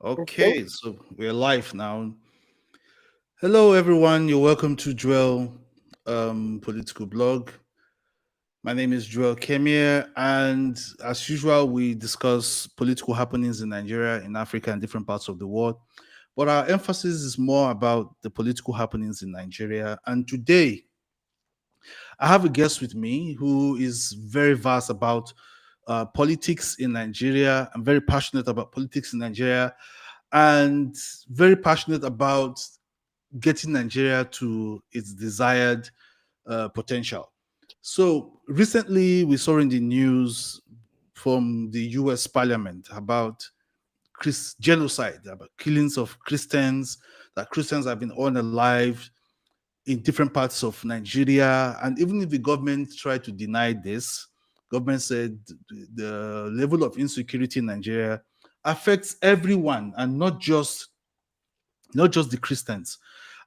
Okay. Okay, so we're live now. Hello, everyone. You're welcome to Joel Political Blog. My name is Joel Kemir, and as usual, we discuss political happenings in Nigeria, in Africa, and different parts of the world. But our emphasis is more about the political happenings in Nigeria. And today, I have a guest with me who is very vast about politics in Nigeria. I'm very passionate about politics in Nigeria and very passionate about getting Nigeria to its desired potential. So recently, we saw in the news from the U.S. Parliament about genocide, about killings of Christians, that Christians have been unalive in different parts of Nigeria. And even if the government tried to deny this, government said the level of insecurity in Nigeria affects everyone and not just the Christians.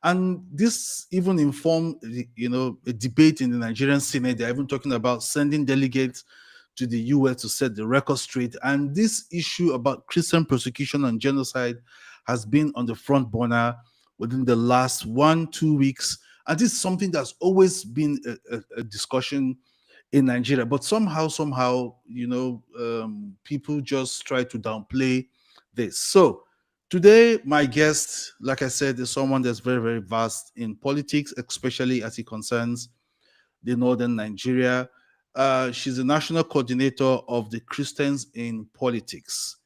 And this even informed, a debate in the Nigerian Senate. They're even talking about sending delegates to the US to set the record straight. And this issue about Christian persecution and genocide has been on the front burner within the last 1, 2 weeks. And this is something that's always been a discussion in Nigeria. But somehow, people just try to downplay this. So today, my guest, like I said, is someone that's very, very vast in politics, especially as it concerns the northern Nigeria. She's the national coordinator of the Christians in Politics.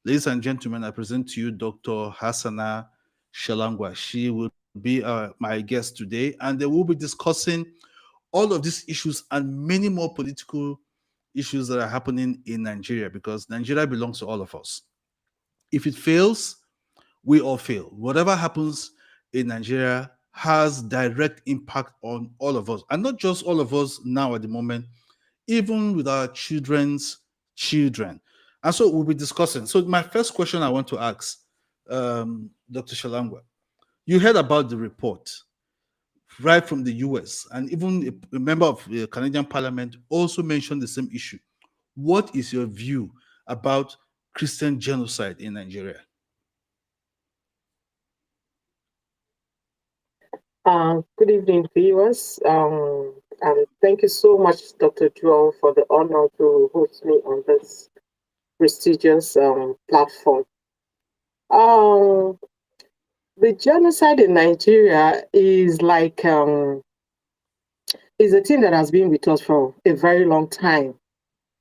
Ladies and gentlemen, I present to you Dr. Hassana Shalangwa. She will be my guest today, and they will be discussing all of these issues and many more political issues that are happening in Nigeria because Nigeria belongs to all of us. If it fails, we all fail. Whatever happens in Nigeria has direct impact on all of us, and not just all of us now at the moment, even with our children's children. And so we'll be discussing. So my first question I want to ask, Dr. Shalangwa, you heard about the report right from the US, and even a member of the Canadian Parliament also mentioned the same issue. What is your view about Christian genocide in Nigeria? Good evening, viewers. And thank you so much, Dr. Joel, for the honor to host me on this prestigious platform. Um, the genocide in Nigeria is a thing that has been with us for a very long time.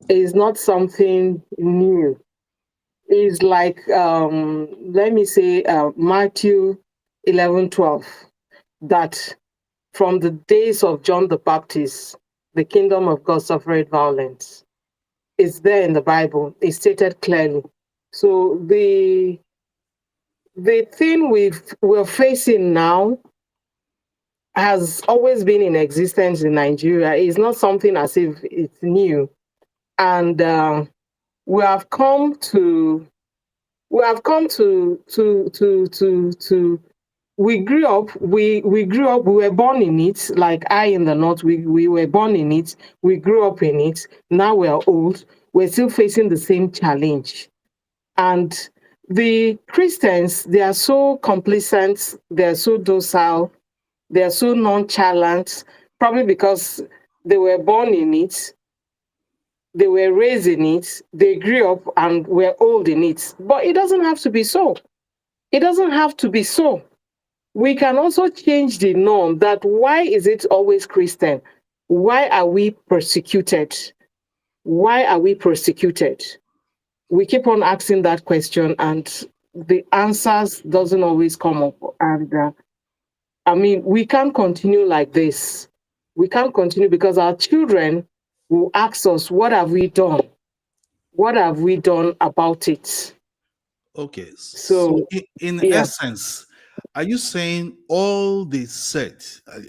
It is not something new. It's like let me say Matthew 11:12 that from the days of John the Baptist, the kingdom of God suffered violence. It's there in the Bible. It's stated clearly. So the thing we're facing now has always been in existence in Nigeria. It's not something as if it's new, and we have come to we have come to we grew up, we were born in it, like I in the north, we were born in it, we grew up in it, now we're old, we're still facing the same challenge. And the Christians, they are so complacent, they're so docile, they're so nonchalant, probably because they were born in it, they were raised in it, they grew up and were old in it. But it doesn't have to be so. It doesn't have to be so. We can also change the norm that why is it always Christian? Why are we persecuted? Why are we persecuted? We keep on asking that question and the answers doesn't always come up. And I mean, we can't continue like this. We can't continue because our children will ask us, what have we done? What have we done about it? Okay, so So, in yeah, essence, are you saying all they said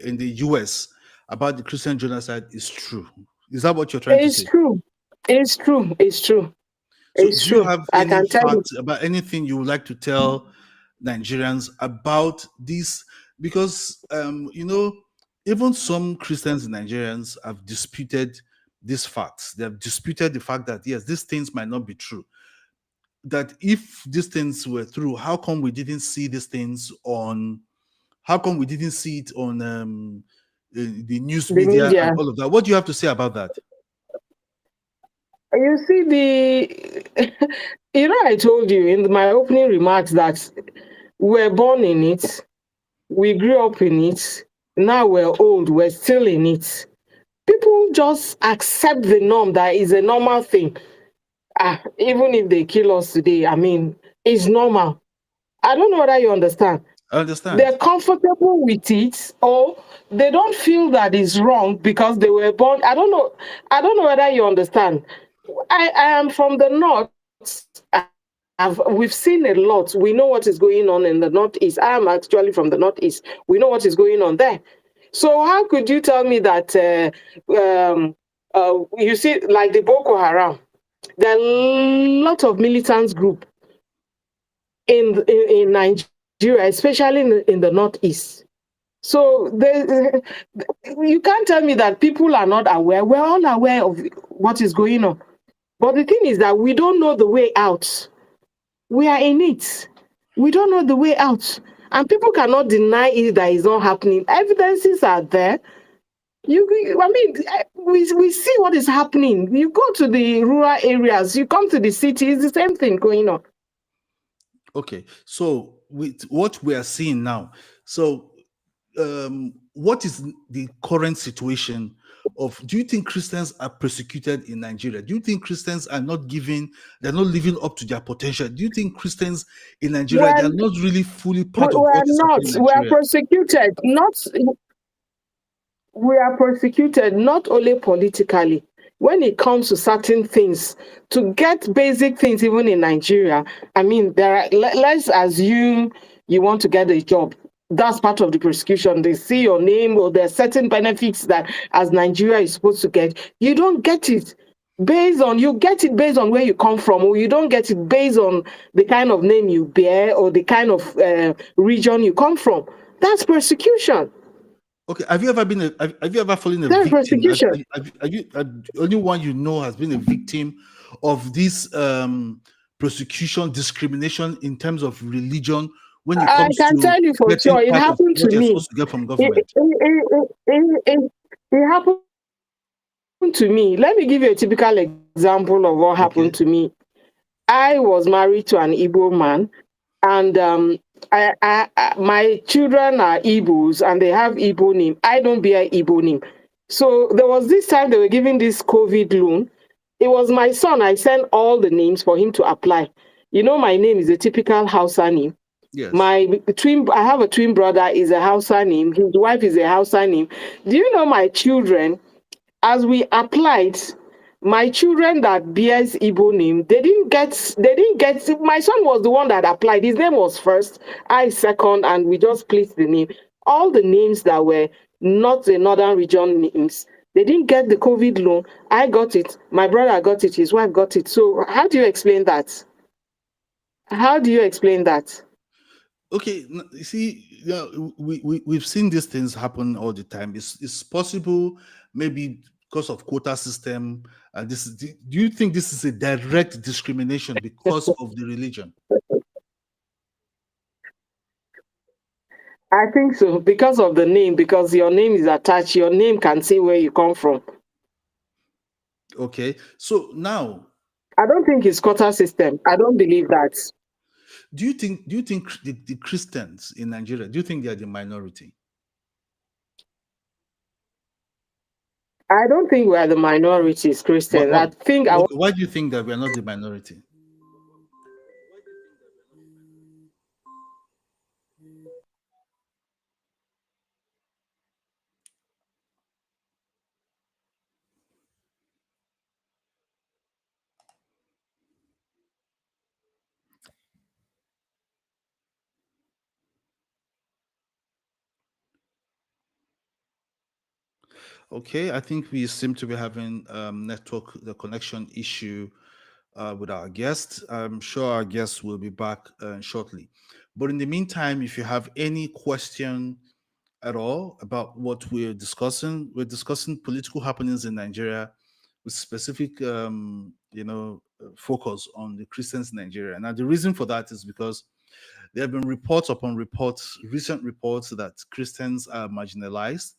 in the US about the Christian genocide is true? Is that what you're trying to it's say? true. It's true. It's true. So, It's do you true. have I any can tell you. facts about anything you would like to tell Nigerians about this? Because, even some Christians and Nigerians have disputed these facts. They have disputed the fact that, yes, these things might not be true. that if these things were true, how come we didn't see these things on? How come we didn't see it on the news The media and media. all of that? What do you have to say about that? You see, I told you in my opening remarks that we're born in it, we grew up in it, now we're old, we're still in it. People just accept the norm that is a normal thing. Even if they kill us today, I mean, it's normal. I don't know whether you understand. I understand. They're comfortable with it, or they don't feel that it's wrong because they were born. I don't know. I don't know whether you understand. I am from the north. We've seen a lot. We know what is going on in the northeast. I am actually from the northeast. We know what is going on there. So how could you tell me that you see, like the Boko Haram, there are a lot of militants group in Nigeria, especially in the northeast. So you can't tell me that people are not aware. We're all aware of what is going on. But the thing is that we don't know the way out. We are in it. We don't know the way out. And people cannot deny it that it's not happening. Evidences are there. I mean, we see what is happening. You go to the rural areas, you come to the city, it's the same thing going on. Okay, so with what we are seeing now, so what is the current situation of? Do you think Christians are persecuted in Nigeria? Do you think Christians are not giving? They're not living up to their potential? Do you think Christians in Nigeria, they are Well, not really fully we part of are what is not. happening in We are Nigeria? persecuted. Not We are persecuted not only politically. When it comes to certain things, to get basic things, even in Nigeria, I mean, let's assume you want to get a job. That's part of the persecution. They see your name, or there are certain benefits that as Nigeria is supposed to get. You don't get it. You get it based on where you come from, or you don't get it based on the kind of name you bear or the kind of region you come from. That's persecution. Okay, have you ever been have you ever fallen a That's victim? persecution. Anyone you know has been a victim of this persecution, discrimination in terms of religion when it I comes can to tell you for getting sure, it part of happened to what you're me. supposed to get from It, government? it happened to me. Let me give you a typical example of what happened Okay. to me. I was married to an Igbo man, and my children are Igbos, and they have Igbo name. I don't bear Igbo name. So there was this time they were giving this COVID loan. It was my son. I sent all the names for him to apply. You know, my name is a typical Hausa name. Yes. I have a twin brother, is a Hausa name. His wife is a Hausa name. Do you know my children? As we applied, my children that bears Igbo name, they didn't get, my son was the one that applied. His name was first, I second, and we just placed the name. All the names that were not the northern region names, they didn't get the COVID loan. I got it, my brother got it, his wife got it. So how do you explain that? How do you explain that? Okay, you see, we've seen these things happen all the time. It's possible, maybe because of quota system. And do you think this is a direct discrimination because of the religion? I think so, because of the name, because your name is attached, your name can say where you come from. Okay, so now, I don't think it's quota system. I don't believe that. do you think the Christians in Nigeria, do you think they are the minority? I don't think we are the minorities, Christian. I think I Okay, why do you think that we are not the minority? Okay, I think we seem to be having the connection issue with our guest. I'm sure our guest will be back shortly. But in the meantime, if you have any question at all about what we're discussing political happenings in Nigeria with specific, focus on the Christians in Nigeria. Now, the reason for that is because there have been reports upon reports, recent reports that Christians are marginalized,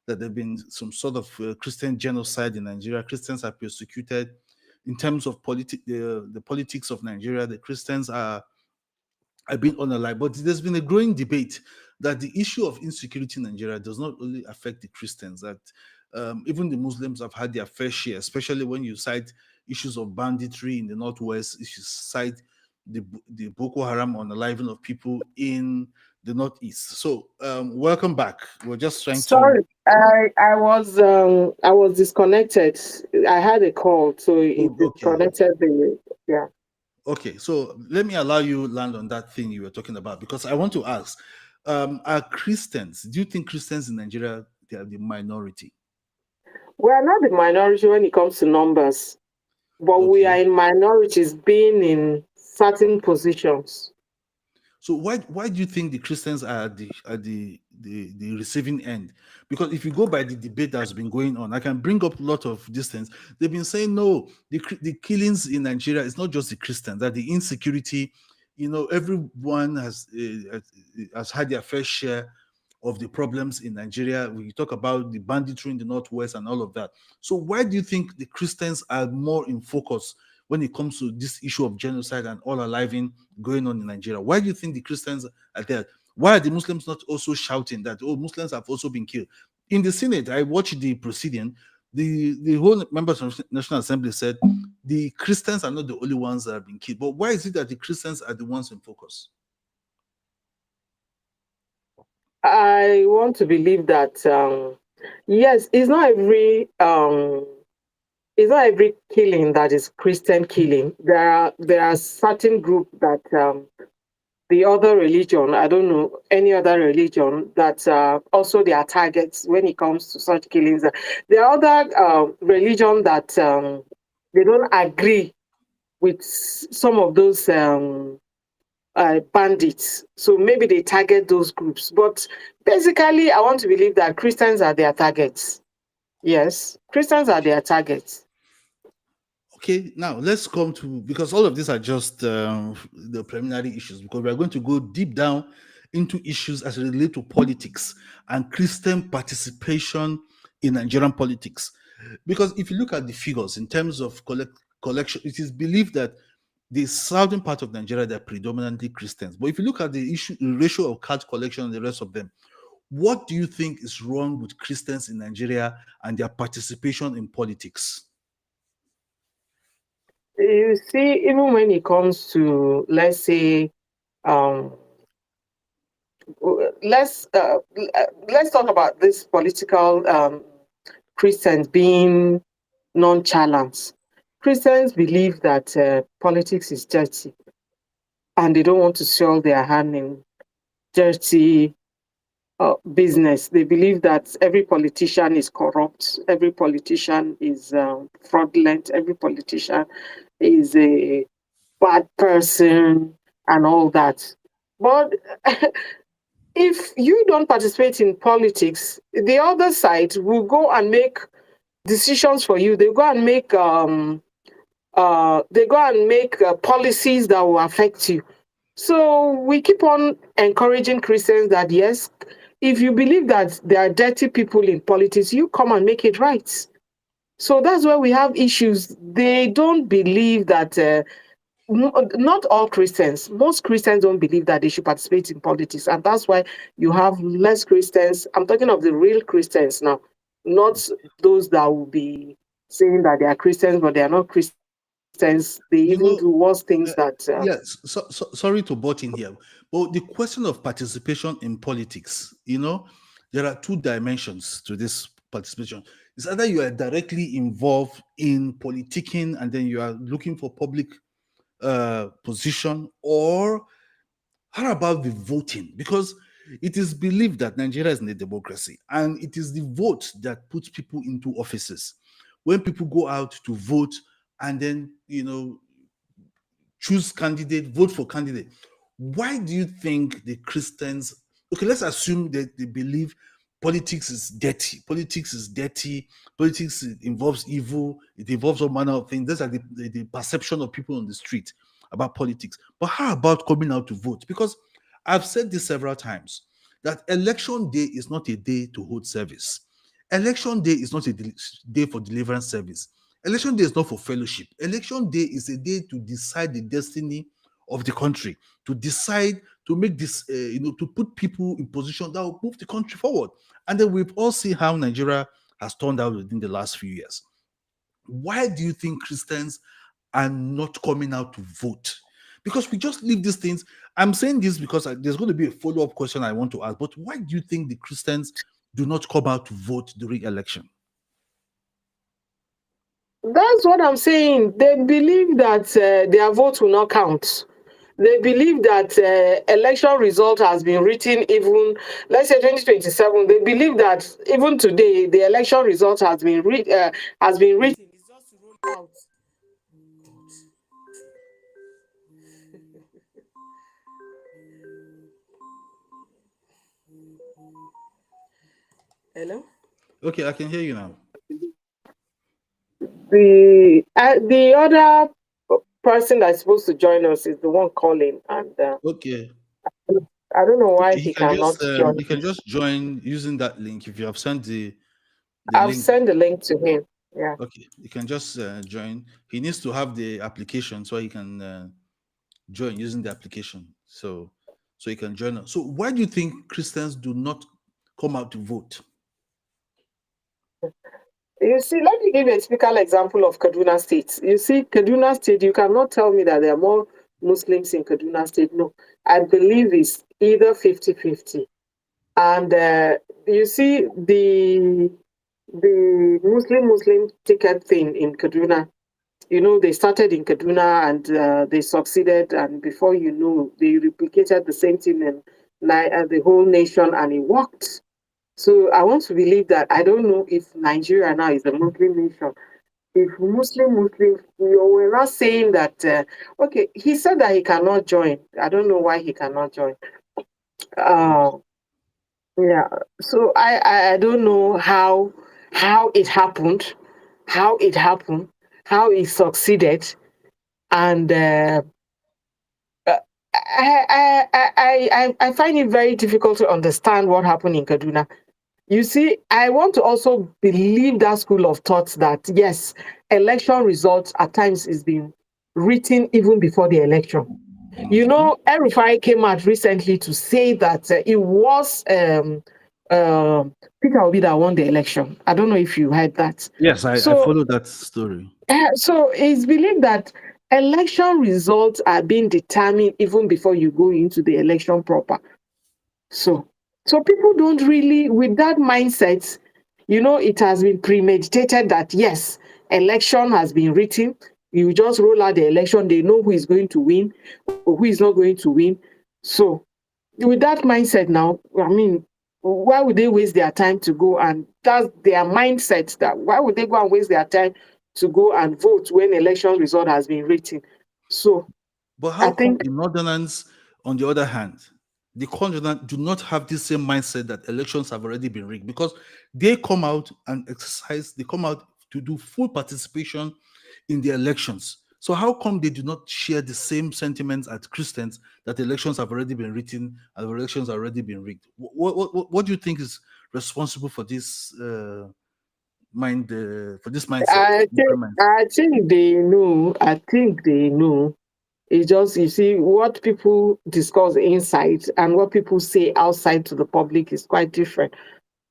that there have been some sort of Christian genocide in Nigeria. Christians are persecuted. In terms of the politics of Nigeria, the Christians are being unalive. But there's been a growing debate that the issue of insecurity in Nigeria does not only affect the Christians, that even the Muslims have had their fair share, especially when you cite issues of banditry in the Northwest, you cite the Boko Haram unaliving of people in the Northeast. So welcome back. We're just trying to... Sorry, I was disconnected. I had a call, so it Okay. disconnected the yeah. Okay, so let me allow you land on that thing you were talking about, because I want to ask, are Christians, do you think Christians in Nigeria, they are the minority? We are not the minority when it comes to numbers, but we are in minorities being in certain positions. So why do you think the Christians are at the receiving end? Because if you go by the debate that's been going on, I can bring up a lot of these things. They've been saying, no, the killings in Nigeria is not just the Christians, that the insecurity, everyone has had their fair share of the problems in Nigeria. We talk about the banditry in the Northwest and all of that. So why do you think the Christians are more in focus when it comes to this issue of genocide and all aliving going on in Nigeria? Why do you think the Christians are there? Why are the Muslims not also shouting that, oh, Muslims have also been killed? In the Senate, I watched the proceeding. The whole members of the National Assembly said the Christians are not the only ones that have been killed. But why is it that the Christians are the ones in focus? I want to believe that yes, it's not every killing that is Christian killing. There are certain group that the other religion, I don't know any other religion, that also they are targets when it comes to such killings. There are other religion that they don't agree with some of those bandits. So maybe they target those groups. But basically, I want to believe that Christians are their targets. Yes, Christians are their targets. Okay, now let's come to, because all of these are just the preliminary issues, because we're going to go deep down into issues as relate to politics and Christian participation in Nigerian politics. Because if you look at the figures in terms of collection, it is believed that the southern part of Nigeria, they're predominantly Christians. But if you look at the ratio of card collection and the rest of them, what do you think is wrong with Christians in Nigeria and their participation in politics? You see, even when it comes to, let's say, let's talk about this political Christians being nonchalant. Christians believe that politics is dirty, and they don't want to soil their hand in dirty business. They believe that every politician is corrupt, every politician is fraudulent, every politician is a bad person, and all that. But if you don't participate in politics, the other side will go and make decisions for you. They go and make policies that will affect you. So we keep on encouraging Christians that yes, if you believe that there are dirty people in politics, you come and make it right. So that's where we have issues. They don't believe that, not all Christians, most Christians don't believe that they should participate in politics. And that's why you have less Christians. I'm talking of the real Christians now, not those that will be saying that they are Christians, but they are not Christians. They even do worse things that... Yes, sorry to butt in here, but the question of participation in politics, there are two dimensions to this participation. It's either you are directly involved in politicking and then you are looking for public position, or how about the voting? Because it is believed that Nigeria is in a democracy and it is the vote that puts people into offices. When people go out to vote and then, choose candidate, vote for candidate. Why do you think the Christians, okay, let's assume that they believe politics is dirty. Politics is dirty. Politics involves evil. It involves all manner of things. Those are the perception of people on the street about politics. But how about coming out to vote? Because I've said this several times that election day is not a day to hold service. Election day is not a day for deliverance service. Election day is not for fellowship. Election day is a day to decide the destiny of the country, to decide to make this, to put people in position that will move the country forward. And then we've all seen how Nigeria has turned out within the last few years. Why do you think Christians are not coming out to vote? Because we just leave these things. I'm saying this because there's going to be a follow-up question I want to ask. But why do you think the Christians do not come out to vote during election? That's what I'm saying. They believe that their vote will not count. They believe that election result has been written even, let's say 2027. They believe that even today the election result has been written. It's just to roll out. Hello. Okay, I can hear you now. The other person that's supposed to join us is the one calling, and okay. I don't know why Okay, he cannot join. He can just join using that link. If you have sent the I've link, sent the link to him. Yeah. Okay, you can just join. He needs to have the application so he can join using the application. So he can join us. So why do you think Christians do not come out to vote? You see, let me give you a typical example of Kaduna State. You see, Kaduna State, you cannot tell me that there are more Muslims in Kaduna State. No, I believe it's either 50-50. And you see, the Muslim ticket thing in Kaduna, they started in Kaduna and they succeeded. And before you know, they replicated the same thing in the whole nation and it worked. So I want to believe that. I don't know if Nigeria now is a Muslim nation. If Muslims, we're not saying that, okay, he said that he cannot join. I don't know why he cannot join. Yeah, so I don't know how it happened, how it succeeded, and I find it very difficult to understand what happened in Kaduna. You see, I want to also believe that school of thought that yes, election results at times is being written even before the election. You know, El-Rufai came out recently to say that it was Peter Obi that won the election. I don't know if you heard that. Yes, I followed that story. So it's believed that election results are being determined even before you go into the election proper. So people don't really, with that mindset, it has been premeditated that yes, election has been written. You just roll out the election. They know who is going to win or who is not going to win. So with that mindset now, I mean, why would they waste their time to go, and that's their mindset, that why would they go and waste their time to go and vote when election result has been written? So but how come the Northerners, on the other hand, the Northerners do not have the same mindset that elections have already been rigged? Because they come out and exercise, they come out to do full participation in the elections. So how come they do not share the same sentiments as Christians, that elections have already been written and elections have already been rigged? What do you think is responsible for this mindset? I think they know. I think they know. It's just, you see, what people discuss inside and what people say outside to the public is quite different.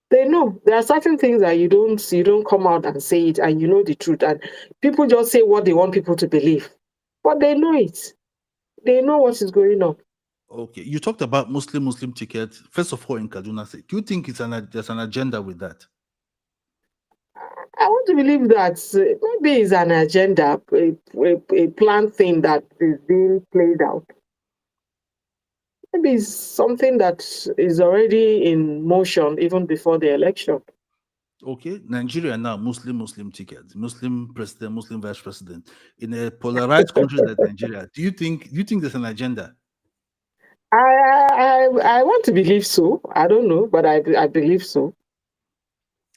They know there are certain things that you don't come out and say it, and you know the truth, and people just say what they want people to believe, but they know it. They know what is going on. Okay, you talked about Muslim tickets. First of all, in Kaduna State, do you think there's an agenda with that? I want to believe that maybe it's an agenda, a planned thing that is being played out. Maybe it's something that is already in motion even before the election. Okay, Nigeria now, Muslim tickets, Muslim president, Muslim vice president, in a polarized country like Nigeria. Do you think there's an agenda? I want to believe so. I don't know, but I believe so.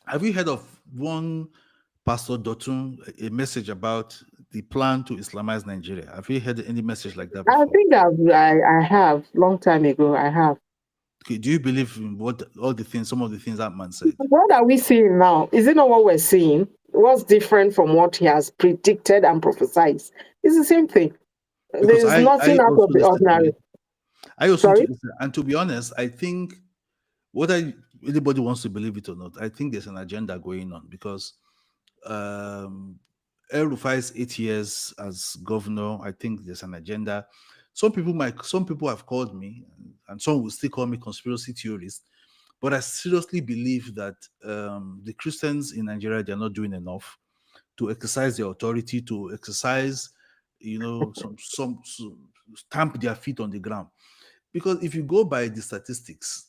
Have you heard of one Pastor Dotun, a message about the plan to Islamize Nigeria? Have you heard any message like that I before? think I have long time ago. I have. Okay, do you believe in what all the things, some of the things that man said? What are we seeing now? Is it not what we're seeing? What's different from what he has predicted and prophesied? It's the same thing. Because There's nothing I out also of the listened to ordinary. it. I also to Sorry? listen, and to be honest, I think whether anybody wants to believe it or not, I think there's an agenda going on because um El Rufai's 8 years as governor, I think there's an agenda. Some people have called me, and some will still call me conspiracy theorist, but I seriously believe that the Christians in Nigeria, they're not doing enough to exercise their authority, to exercise, some stamp their feet on the ground. Because if you go by the statistics,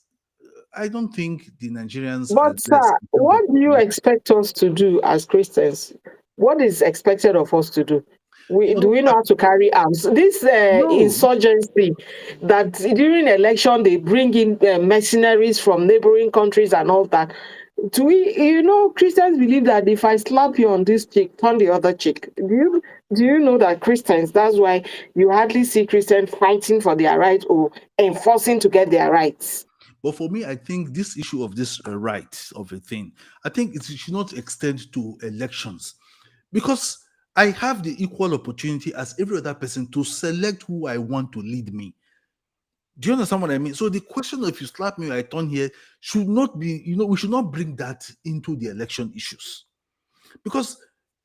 I don't think the Nigerians are But, less sir, in terms of what do you population. expect us to do as Christians? What is expected of us to do? Do No, we know how to carry arms? This no. insurgency that during election they bring in mercenaries from neighboring countries and all that. Do we, Christians believe that if I slap you on this cheek, turn the other cheek. Do you know that Christians? That's why you hardly see Christians fighting for their rights or enforcing to get their rights. But for me, I think this issue of this right of a thing, I think it should not extend to elections because I have the equal opportunity as every other person to select who I want to lead me. Do you understand what I mean? So the question of if you slap me, I turn here should not be, we should not bring that into the election issues because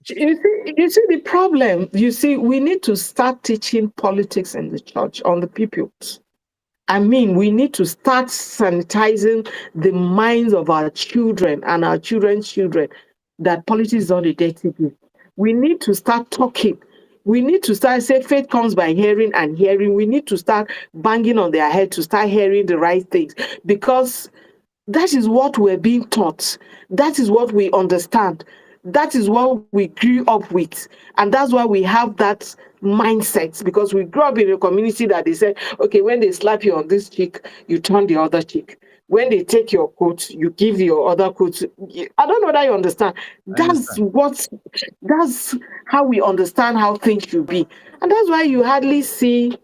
You see the problem. You see, we need to start teaching politics in the church on the pupils. I mean, we need to start sanitizing the minds of our children and our children's children that politics is not a dirty game. We need to start talking. We need to start say faith comes by hearing and hearing. We need to start banging on their head to start hearing the right things because that is what we're being taught. That is what we understand. That is what we grew up with. And that's why we have that mindset because we grew up in a community that they said, okay, when they slap you on this cheek, you turn the other cheek. When they take your coat, you give your other coat. I don't know that you understand. I understand. That's how we understand how things should be. And that's why you hardly see,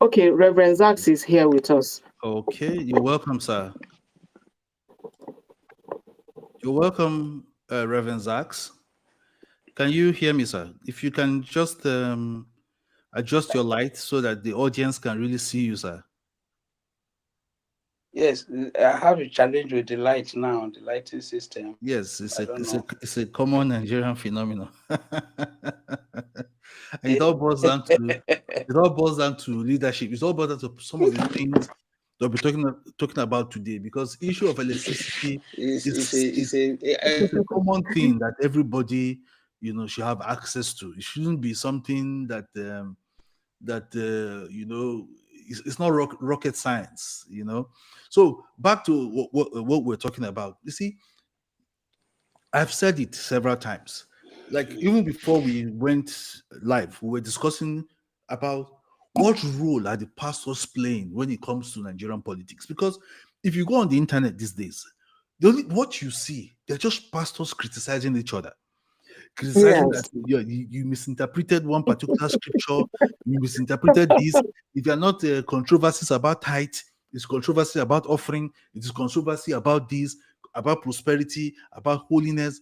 okay, Reverend Zax is here with us. Okay, you're welcome, sir. You're welcome, Reverend Zax. Can you hear me, sir? If you can just adjust your light so that the audience can really see you, sir. Yes, I have a challenge with the light now, the lighting system. Yes, I don't know. it's a common Nigerian phenomenon. And it all boils down to leadership. It's all boils down to some of the things that we're talking about today because issue of electricity is a common thing that everybody should have access to. It shouldn't be something that it's not rocket science. So back to what we're talking about. You see, I've said it several times. Like even before we went live, we were discussing about what role are the pastors playing when it comes to Nigerian politics. Because if you go on the internet these days, what you see, they're just pastors criticizing each other, criticizing that Yes. you misinterpreted one particular scripture, you misinterpreted this. If you're not controversies about tithe, it's controversy about offering, it is controversy about this, about prosperity, about holiness.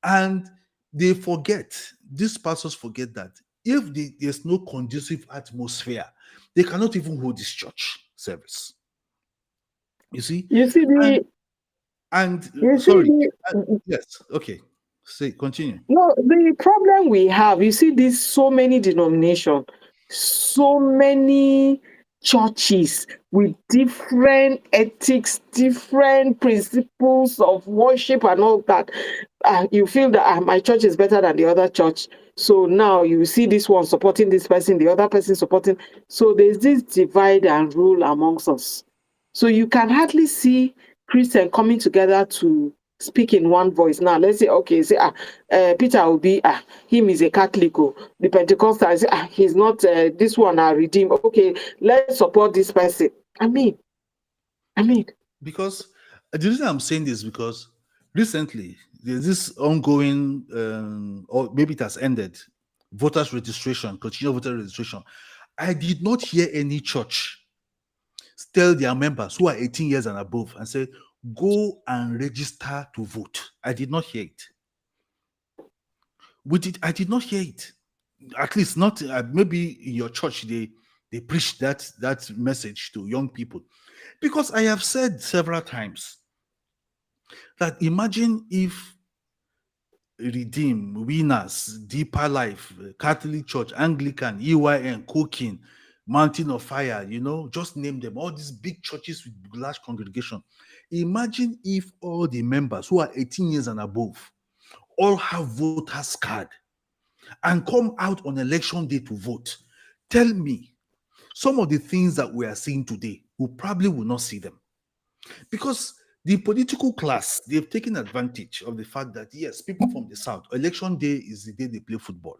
And these pastors forget that if there's no conducive atmosphere, they cannot even hold this church service. You see? You see the And you see sorry, the yes, okay. Say continue. no the problem we have, you see this so many denominations, so many churches with different ethics, different principles of worship and all that. You feel that my church is better than the other church. So now you see this one supporting this person, the other person supporting. So there's this divide and rule amongst us. So you can hardly see Christians coming together to speak in one voice. Now let's say, okay, say Peter Obi, him is a Catholic, oh, the Pentecostal say, he's not this one redeemed. Okay, let's support this person. I mean, because the reason I'm saying this because recently there's this ongoing, or maybe it has ended, voters registration, continual voter registration. I did not hear any church tell their members who are 18 years and above and say, go and register to vote. I did not hear it. I did not hear it. At least not maybe in your church they preach that message to young people. Because I have said several times that imagine if Redeem, Winners, Deeper Life, Catholic Church, Anglican, EYN, Cooking, Mountain of Fire, just name them, all these big churches with large congregation. Imagine if all the members who are 18 years and above all have voters card and come out on election day to vote. Tell me, some of the things that we are seeing today, we probably will not see them. Because the political class, they've taken advantage of the fact that, yes, people from the South, election day is the day they play football.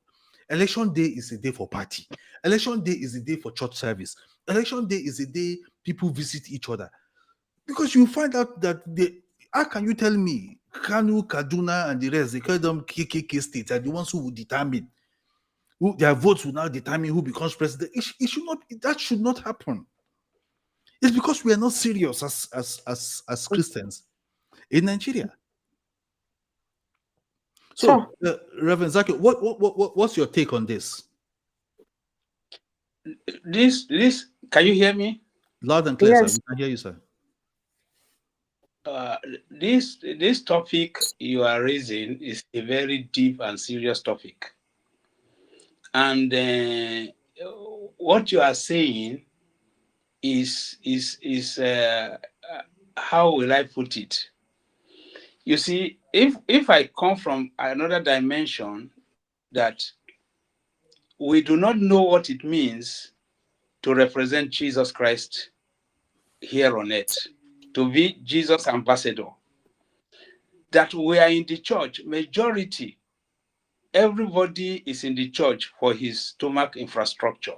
Election day is the day for party. Election day is the day for church service. Election day is the day people visit each other. Because you find out that how can you tell me Kanu, Kaduna, and the rest, they call them KKK states, are the ones who will determine, who their votes will now determine who becomes president? That should not happen. It's because we are not serious as Christians in Nigeria. So, Reverend Zaki, what's your take on this? This, can you hear me? Loud and clear, Yes. sir. We can hear you, sir. This topic you are raising is a very deep and serious topic. And what you are saying is how will I put it? You see, if I come from another dimension that we do not know what it means to represent Jesus Christ here on earth, to be Jesus' ambassador, that we are in the church, majority, everybody is in the church for his stomach infrastructure.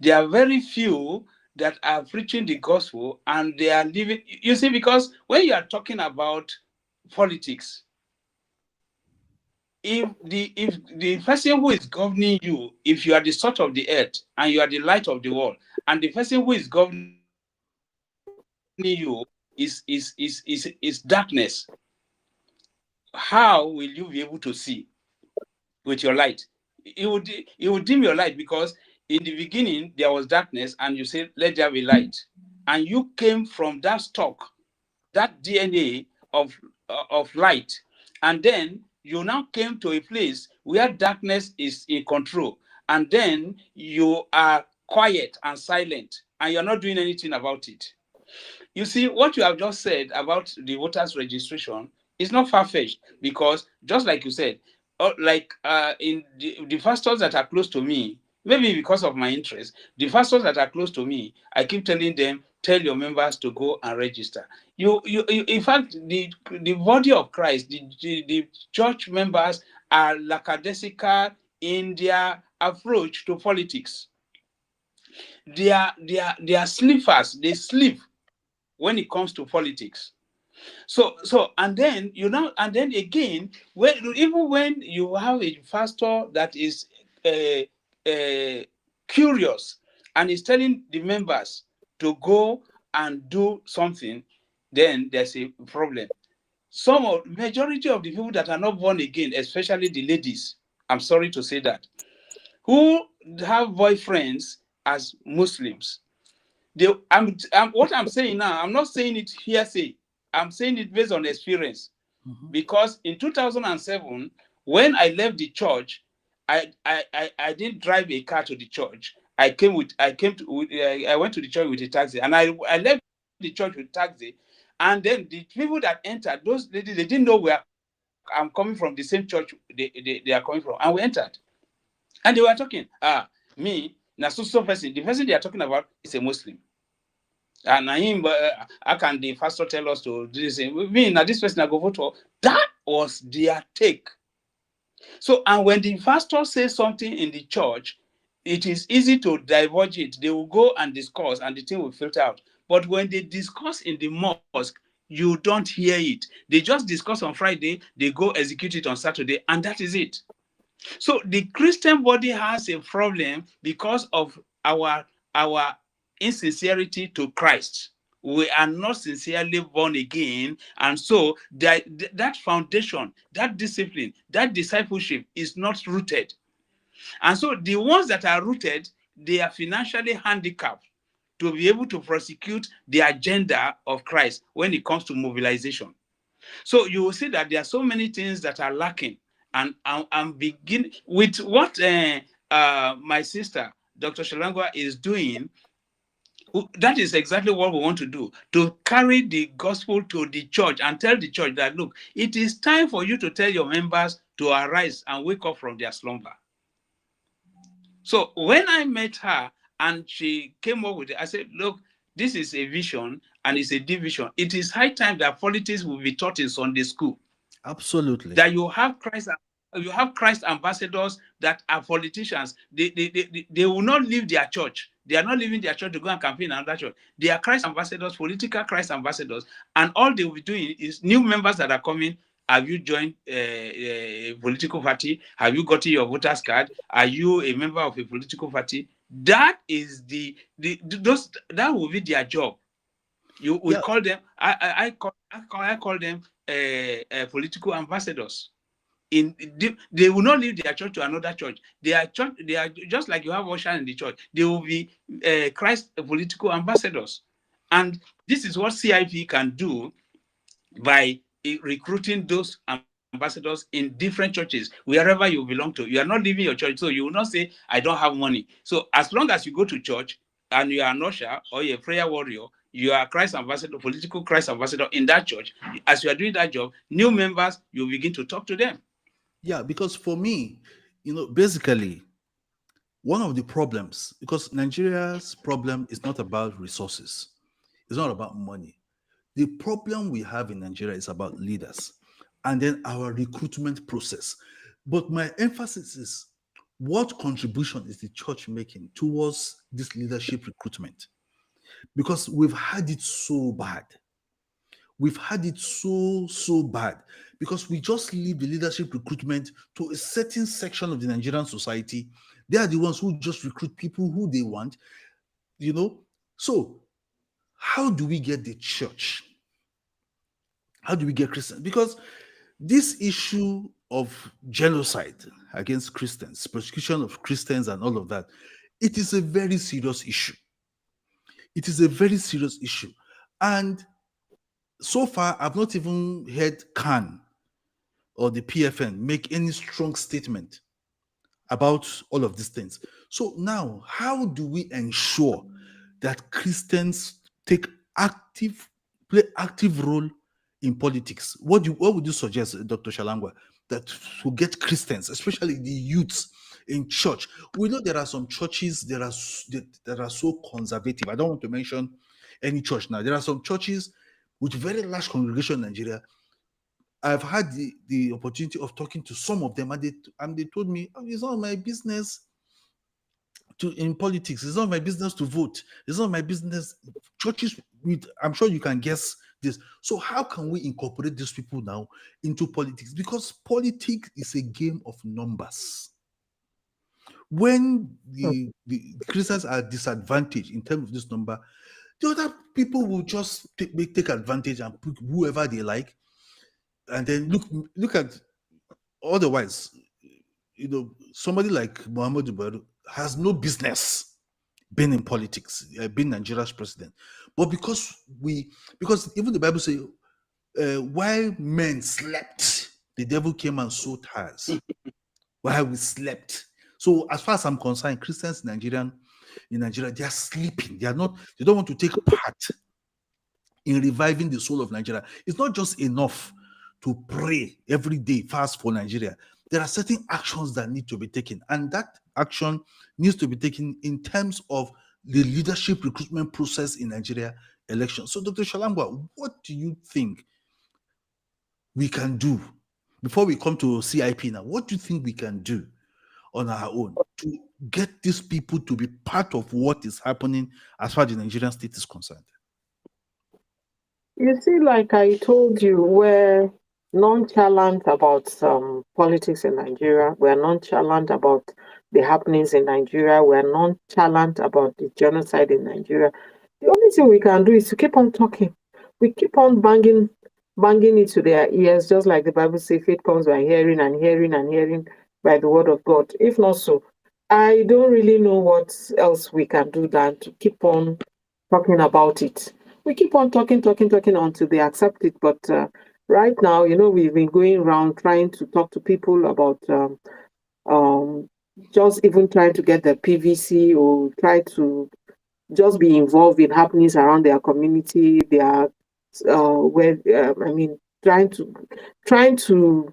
There are very few that are preaching the gospel and they are living. You see, because when you are talking about politics, if the person who is governing you, if you are the salt of the earth and you are the light of the world, and the person who is governing you is darkness, how will you be able to see with your light? It would dim your light, because in the beginning there was darkness and you said, let there be light, and you came from that stock, that DNA of light, and then you now came to a place where darkness is in control, and then you are quiet and silent and you're not doing anything about it. You see, what you have just said about the voters registration is not far-fetched, because just like you said, in the pastors that are close to me, maybe because of my interest, the pastors that are close to me, I keep telling them, tell your members to go and register. You in fact, the body of Christ, the church members are lackadaisical in their approach to politics. They are sleepers. They sleep when it comes to politics. So and then again, even when you have a pastor that is curious and is telling the members to go and do something, then there's a problem. Majority of the people that are not born again, especially the ladies, I'm sorry to say that, who have boyfriends as Muslims, what I'm saying now, I'm not saying it hearsay. I'm saying it based on experience. Because in 2007, when I left the church, I didn't drive a car to the church. I went to the church with a taxi, and I left the church with taxi. And then the people that entered, those ladies, they didn't know where I'm coming from, the same church they are coming from. And we entered. And they were talking, me, now so person, the person they are talking about is a Muslim. And him, how can the pastor tell us to do this? Me, now this person I go vote for. That was their take. So, and when the pastor says something in the church, it is easy to divulge it. They will go and discuss, and the thing will filter out. But when they discuss in the mosque, you don't hear it. They just discuss on Friday, they go execute it on Saturday, and that is it. So the Christian body has a problem because of our insincerity to Christ. We are not sincerely born again, and so that foundation, that discipline, that discipleship is not rooted. And so the ones that are rooted, they are financially handicapped to be able to prosecute the agenda of Christ when it comes to mobilization. So you will see that there are so many things that are lacking. And I'm beginning with what my sister, Dr. Shalangwa, is doing. That is exactly what we want to do, to carry the gospel to the church and tell the church that, look, it is time for you to tell your members to arise and wake up from their slumber. So when I met her and she came up with it, I said, look, this is a vision and it's a division. It is high time that politics will be taught in Sunday school. Absolutely. That you have Christ ambassadors that are politicians. They will not leave their church. They are not leaving their church to go and campaign in another church. They are Christ ambassadors, political Christ ambassadors. And all they will be doing is new members that are coming. Have you joined a political party? Have you gotten your voter's card? Are you a member of a political party? That is that will be their job. We call them. I call them political ambassadors. They will not leave their church to another church. They are just like you have usher in the church. They will be Christ political ambassadors, and this is what CIP can do by recruiting those ambassadors in different churches wherever you belong to. You are not leaving your church, so you will not say, I don't have money. So as long as you go to church and you are an usher or you're a prayer warrior, you are Christ ambassador, political Christ ambassador in that church. As you are doing that job, new members, you begin to talk to them. Yeah, because for me, basically, one of the problems, because Nigeria's problem is not about resources, it's not about money. The problem we have in Nigeria is about leaders and then our recruitment process. But my emphasis is, what contribution is the church making towards this leadership recruitment? Because we've had it so bad. We've had it so bad because we just leave the leadership recruitment to a certain section of the Nigerian society. They are the ones who just recruit people who they want, So how do we get the church? How do we get Christians? Because this issue of genocide against Christians, persecution of Christians and all of that, it is a very serious issue. It is a very serious issue. And so far, I've not even heard CAN or the PFN make any strong statement about all of these things. So now, how do we ensure that Christians play active role in politics? What would you suggest, Dr. Shalangwa, that to get Christians, especially the youths in church? We know there are some churches that are so conservative. I don't want to mention any church now. There are some churches with very large congregation in Nigeria. I've had the opportunity of talking to some of them, and they told me, it's not my business in politics. It's not my business to vote. It's not my business. Churches, I'm sure you can guess this. So how can we incorporate these people now into politics? Because politics is a game of numbers. When the Christians are disadvantaged in terms of this number, the other people will just take advantage and pick whoever they like. And then look at, otherwise, somebody like Muhammadu Buhari has no business being in politics, being Nigeria's president. But because even the Bible says, while men slept, the devil came and sowed tares. While we slept. So as far as I'm concerned, Christians in Nigeria, they are sleeping. They don't want to take part in reviving the soul of Nigeria. It's not just enough to pray every day, fast for Nigeria. There are certain actions that need to be taken, and that action needs to be taken in terms of the leadership recruitment process in Nigeria election. So, Dr. Shalangwa, what do you think we can do before we come to CIP now? What do you think we can do on our own to get these people to be part of what is happening as far as the Nigerian state is concerned? You see, like I told you, we're nonchalant about politics in Nigeria. We're nonchalant about the happenings in Nigeria. We're nonchalant about the genocide in Nigeria. The only thing we can do is to keep on talking. We keep on banging it to their ears, just like the Bible says, faith comes by hearing and hearing and hearing by the word of God. If not so, I don't really know what else we can do than to keep on talking about it. We keep on talking until they accept it. But right now, we've been going around trying to talk to people about just even trying to get the PVC or try to just be involved in happenings around their community. They are trying to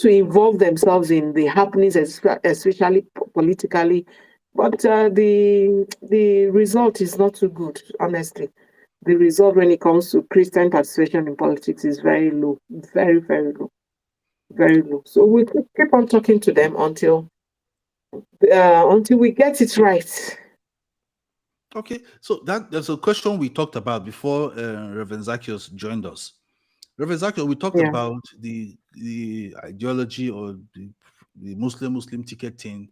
involve themselves in the happenings, especially politically. But the result is not too good, honestly. The result when it comes to Christian participation in politics is very low, very, very low, very low. So we keep on talking to them until we get it right. Okay, so there's a question we talked about before Reverend Zacchaeus joined us. Reverend Zacchaeus, we talked about the ideology or the Muslim ticket thing.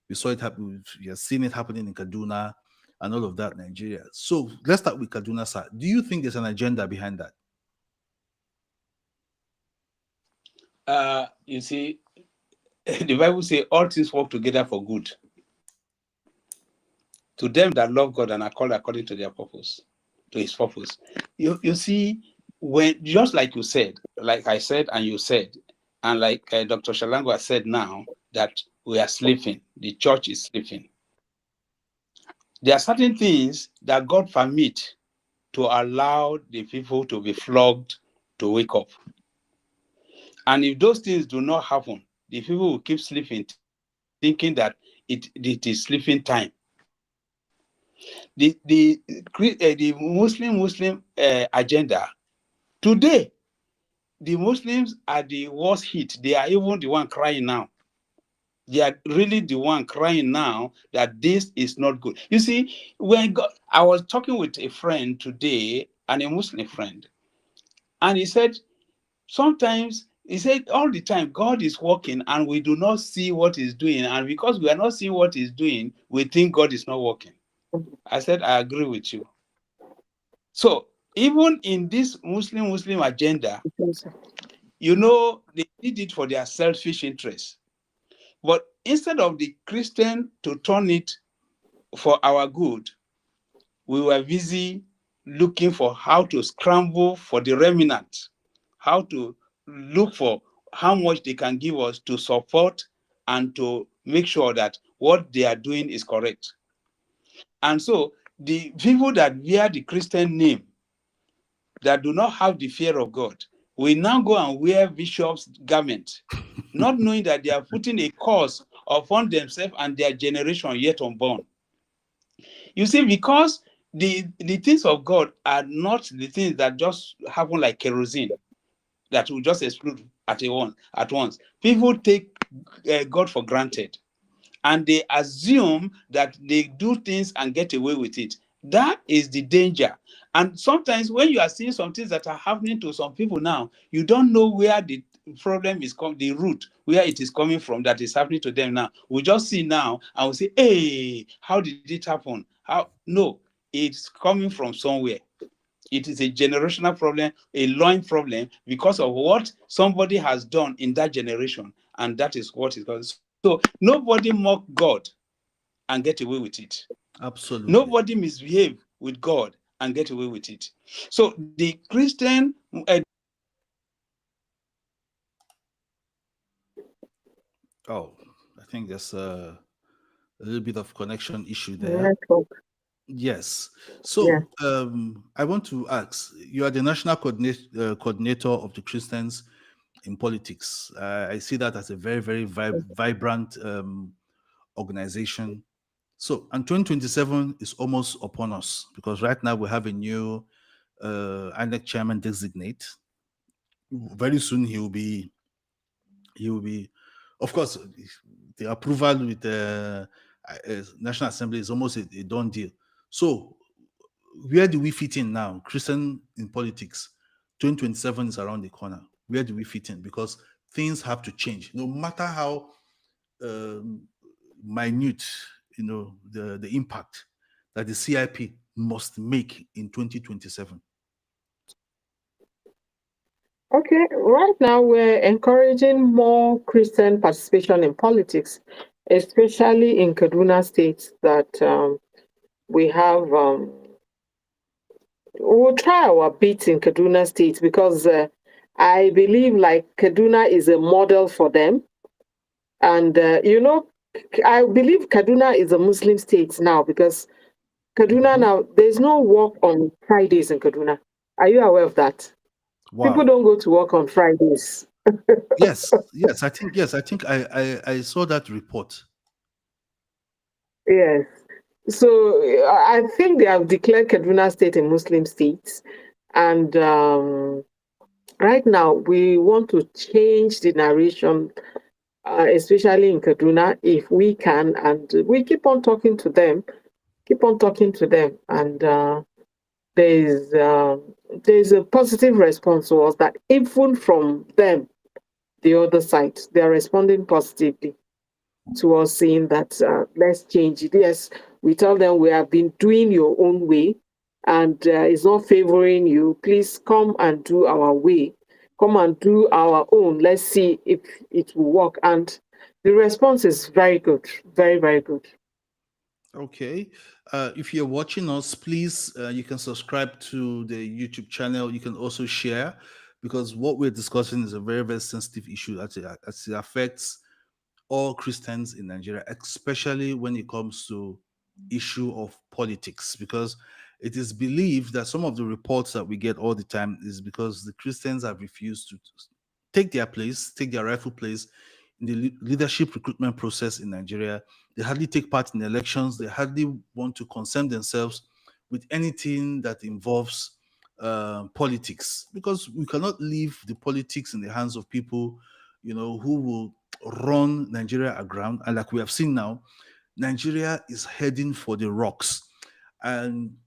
We saw it happen. We have seen it happening in Kaduna and all of that, Nigeria. So let's start with Kaduna, sir. Do you think there's an agenda behind that? You see, the Bible says all things work together for good to them that love God and are called according to their purpose, to his purpose. You see, when just like you said, like I said and you said, and like Dr. Shalangwa said now, that we are sleeping, the church is sleeping. There are certain things that God permits to allow the people to be flogged to wake up. And if those things do not happen, the people will keep sleeping, thinking that it is sleeping time. The Muslim agenda today, the Muslims are the worst hit. They are even the one crying now. They are really the one crying now that this is not good. You see, I was talking with a friend today, and a Muslim friend, and he said, sometimes, he said, all the time, God is working and we do not see what he's doing. And because we are not seeing what he's doing, we think God is not working. I said, I agree with you. So even in this Muslim agenda, they did it for their selfish interests. But instead of the Christian to turn it for our good, we were busy looking for how to scramble for the remnant, how to look for how much they can give us to support and to make sure that what they are doing is correct. And so the people that wear the Christian name, that do not have the fear of God, will now go and wear bishop's garment, not knowing that they are putting a curse upon themselves and their generation yet unborn. You see, because the things of God are not the things that just happen like kerosene, that will just explode at once. People take God for granted, and they assume that they do things and get away with it. That is the danger. And sometimes when you are seeing some things that are happening to some people now, you don't know where the problem is coming, the root, where it is coming from that is happening to them now. We just see now and we say, hey, how did it happen? No, it's coming from somewhere. It is a generational problem, a loin problem, because of what somebody has done in that generation. And that is what is going on. So nobody mock God and get away with it. Absolutely. Nobody misbehave with God and get away with it. So the Christian... I think there's a little bit of connection issue there. Yes. So I want to ask, you are the national coordinator of the Christians in politics. I see that as a very, very vibrant organization. So, and 2027 is almost upon us because right now we have a new INEC chairman designate. Very soon he will be, of course, the approval with the National Assembly is almost a done deal. So, where do we fit in now? Christian in politics, 2027 is around the corner. Where do we fit in? Because things have to change. No matter how um, minute, the impact that the CIP must make in 2027. Okay, right now we're encouraging more Christian participation in politics, especially in Kaduna State. That we have, we'll try our bit in Kaduna State because I believe like Kaduna is a model for them, and I believe Kaduna is a Muslim state now because Kaduna now there's no work on Fridays in Kaduna. Are you aware of that? People Wow. don't go to work on Fridays. Yes, I think I saw that report. Yes. So I think they have declared Kaduna State a Muslim state. And right now, we want to change the narration, especially in Kaduna, if we can. And we keep on talking to them, And there's a positive response to us that even from them, the other side, they are responding positively to us, saying that let's change it. Yes, we tell them we have been doing your own way and it's not favoring you. Please come and do our way. Come and do our own. Let's see if it will work. And the response is very good. Very, very good. Okay. If you're watching us, please, you can subscribe to the YouTube channel. You can also share because what we're discussing is a very, very sensitive issue as it affects all Christians in Nigeria, especially when it comes to issue of politics, because it is believed that some of the reports that we get all the time is because the Christians have refused to take their place, take their rightful place in the leadership recruitment process in Nigeria. They hardly take part in elections. They hardly want to concern themselves with anything that involves politics, because we cannot leave the politics in the hands of people, who will run Nigeria aground. And like we have seen now, Nigeria is heading for the rocks. And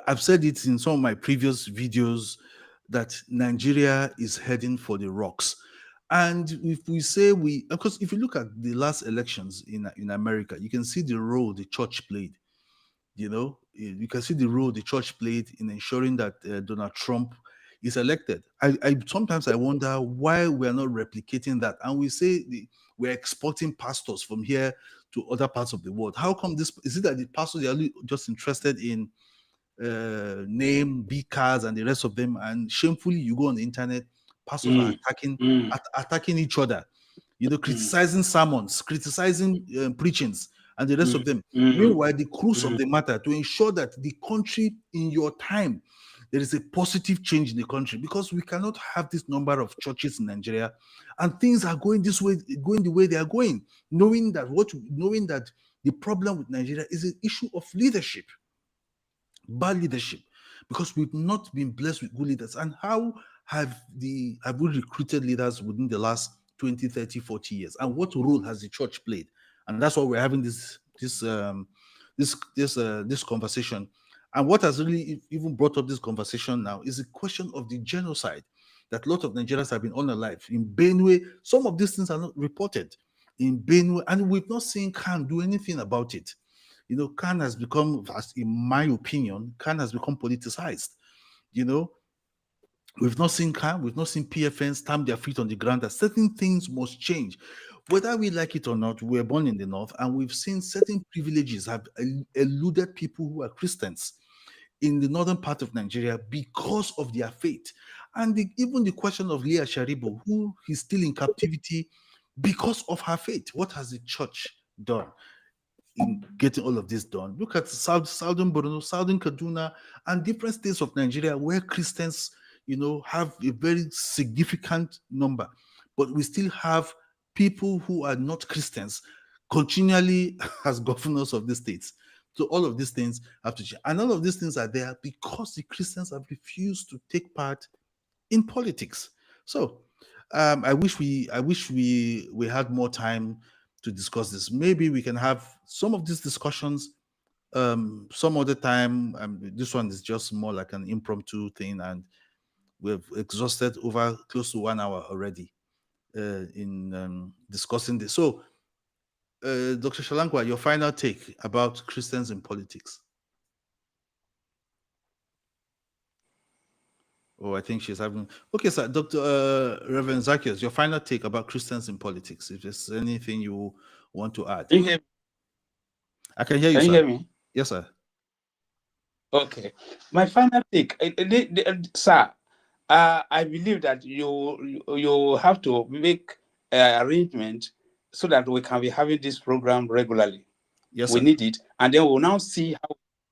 I've said it in some of my previous videos that Nigeria is heading for the rocks. And if we say because if you look at the last elections in America, you can see the role the church played. You can see the role the church played in ensuring that Donald Trump is elected. I sometimes I wonder why we are not replicating that, and we say we're exporting pastors from here to other parts of the world. How come this? Is it that the pastors are just interested in name, big cars, and the rest of them? And shamefully, you go on the internet, pastors are attacking each other, criticizing sermons, criticizing preachings, and the rest of them. Meanwhile, the crux of the matter to ensure that the country in your time, there is a positive change in the country, because we cannot have this number of churches in Nigeria and things are going this way, going the way they are going, knowing that the problem with Nigeria is an issue of leadership. Bad leadership, because we've not been blessed with good leaders. And how have we recruited leaders within the last 20, 30, 40 years? And what role has the church played? And that's why we're having this conversation. And what has really even brought up this conversation now is the question of the genocide that a lot of Nigerians have been unalive. In Benue, some of these things are not reported. In Benue, and we've not seen Khan do anything about it. Khan has become, in my opinion, Khan has become politicized. We've not seen Khan, we've not seen PFN stamp their feet on the ground that certain things must change. Whether we like it or not, we were born in the North, and we've seen certain privileges have eluded people who are Christians in the northern part of Nigeria because of their faith. And even the question of Leah Sharibu, who is still in captivity because of her faith. What has the church done in getting all of this done? Look at Southern Borno, Southern Kaduna, and different states of Nigeria where Christians, have a very significant number, but we still have people who are not Christians continually as governors of the states. So all of these things have to change. And all of these things are there because the Christians have refused to take part in politics. So I wish we had more time to discuss this. Maybe we can have some of these discussions some other time. This one is just more like an impromptu thing, and we've exhausted over close to 1 hour already in discussing this. So, Dr. Shalangwa, your final take about Christians in politics. Oh, I think she's having. Okay, sir, Dr. Reverend Zacchaeus, your final take about Christians in politics. If there's anything you want to add, Can you hear me? I can hear you. Can sir. you hear me? Yes, sir. Okay. My final take, sir. I believe that you have to make arrangement so that we can be having this program regularly. Yes, we sir. need it, and then we'll now see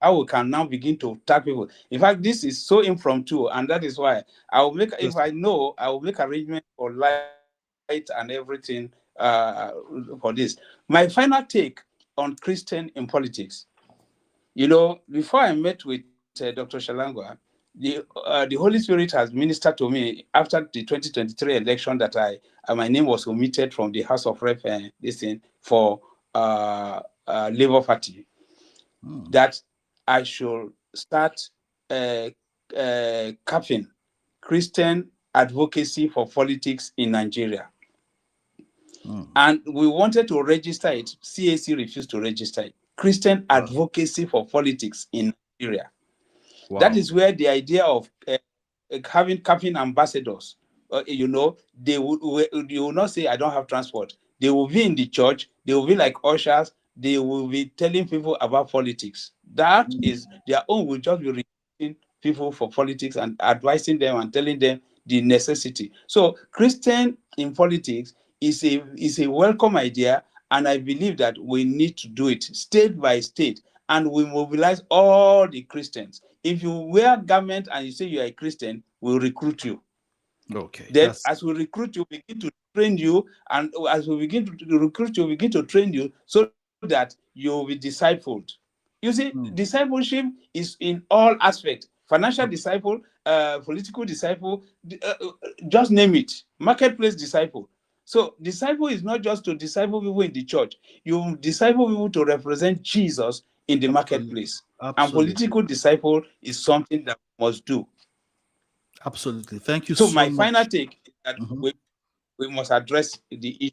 how we can now begin to tag people. In fact, this is so impromptu, and that is why I will make. If I know, I will make arrangement for light and everything for this. My final take on Christian in politics. Before I met with Dr. Shalangwa, the Holy Spirit has ministered to me after the 2023 election that my name was omitted from the House of Rep for Labour Party, that I should start capping Christian advocacy for politics in Nigeria. And we wanted to register it. CAC refused to register it. Christian advocacy for politics in Nigeria. Wow. That is where the idea of having camping ambassadors, they will not say, I don't have transport. They will be in the church. They will be like ushers. They will be telling people about politics. That is their own. Will just be recruiting people for politics and advising them and telling them the necessity. So Christian in politics is a welcome idea, and I believe that we need to do it state by state, and we mobilize all the Christians. If you wear garment and you say you are a Christian, we'll recruit you. Okay. Then as we recruit you, we begin to train you, and as we begin to recruit you, we begin to train you so that you will be discipled. You see, discipleship is in all aspects. Financial disciple, political disciple, just name it. Marketplace disciple. So disciple is not just to disciple people in the church. You disciple people to represent Jesus in the marketplace. Absolutely. And political disciple is something that we must do. Absolutely. Thank you so much. So my final take is that we must address the issue.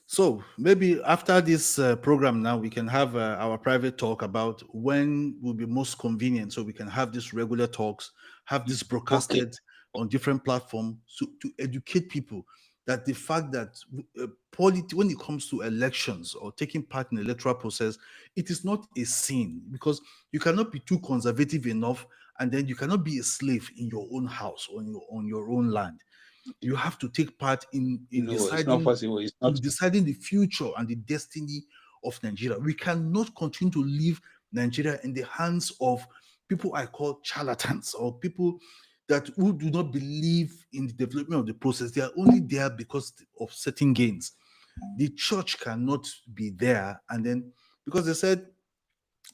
So maybe after this program now, we can have our private talk about when will be most convenient, so we can have these regular talks, have this broadcasted on different platforms to educate people that the fact that when it comes to elections or taking part in the electoral process, it is not a sin, because you cannot be too conservative enough, and then you cannot be a slave in your own house or on your own land. You have to take part in deciding the future and the destiny of Nigeria. We cannot continue to leave Nigeria in the hands of people I call charlatans, or people who do not believe in the development of the process. They are only there because of certain gains. The church cannot be there, and then because they said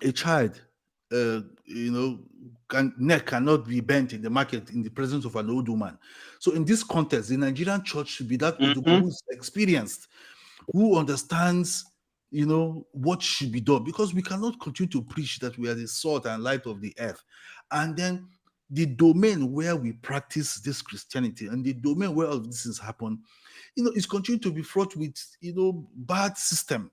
a child neck cannot be bent in the market in the presence of an old woman. So in this context, the Nigerian church should be that who is experienced, who understands, what should be done, because we cannot continue to preach that we are the salt and light of the earth, and then the domain where we practice this Christianity and the domain where all of this has happened, is continuing to be fraught with, bad system,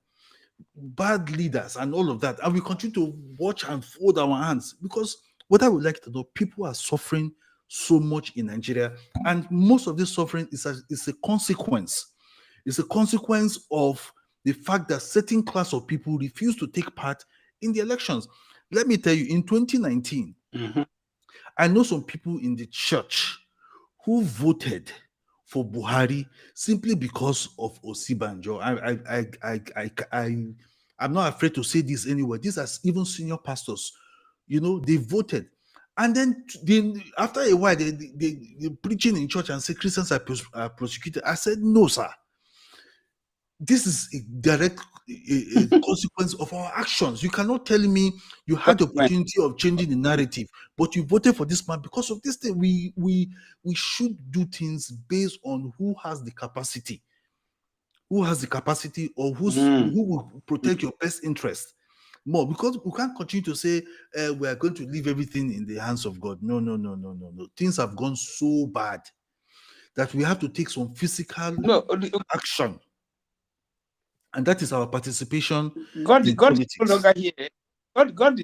bad leaders and all of that, and we continue to watch and fold our hands, because what I would like to know, people are suffering so much in Nigeria, and most of this suffering is a consequence. It's a consequence of the fact that certain class of people refuse to take part in the elections. Let me tell you, in 2019, I know some people in the church who voted for Buhari simply because of Osibanjo. I'm not afraid to say this anyway. These are even senior pastors. They voted. And then after a while, they're preaching in church and say Christians are persecuted. I said, no, sir. this is a direct consequence of our actions. You cannot tell me you had the opportunity of changing the narrative, but you voted for this man because of this thing. We should do things based on who has the capacity, or who will protect your best interest more, because we can't continue to say we are going to leave everything in the hands of God. No. Things have gone so bad that we have to take some physical action, and that is our participation God in is no politics. longer here. God,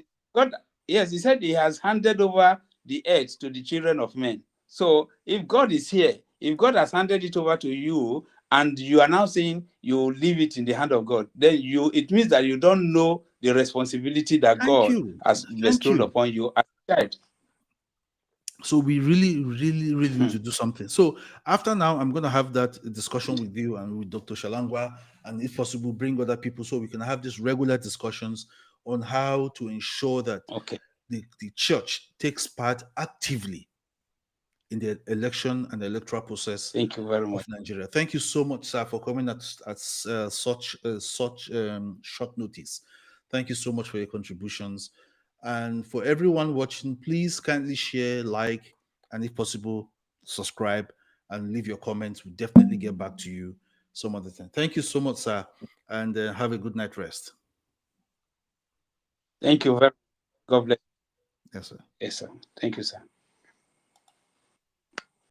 yes, he said he has handed over the earth to the children of men. So if God is here, if God has handed it over to you, and you are now saying you leave it in the hand of God, then it means that you don't know the responsibility that God has bestowed upon you as a child. So we really need to do something. So after now, I'm going to have that discussion with you and with Dr. Shalangwa, and if possible, bring other people so we can have these regular discussions on how to ensure that the church takes part actively in the election and electoral process of Nigeria. Thank you so much, sir, for coming at such short notice. Thank you so much for your contributions. And for everyone watching, please kindly share, like, and if possible, subscribe and leave your comments. We'll definitely get back to you some other time. Thank you so much, sir, and have a good night rest. Thank you very much. God bless. Yes, sir. Yes, sir. Thank you, sir.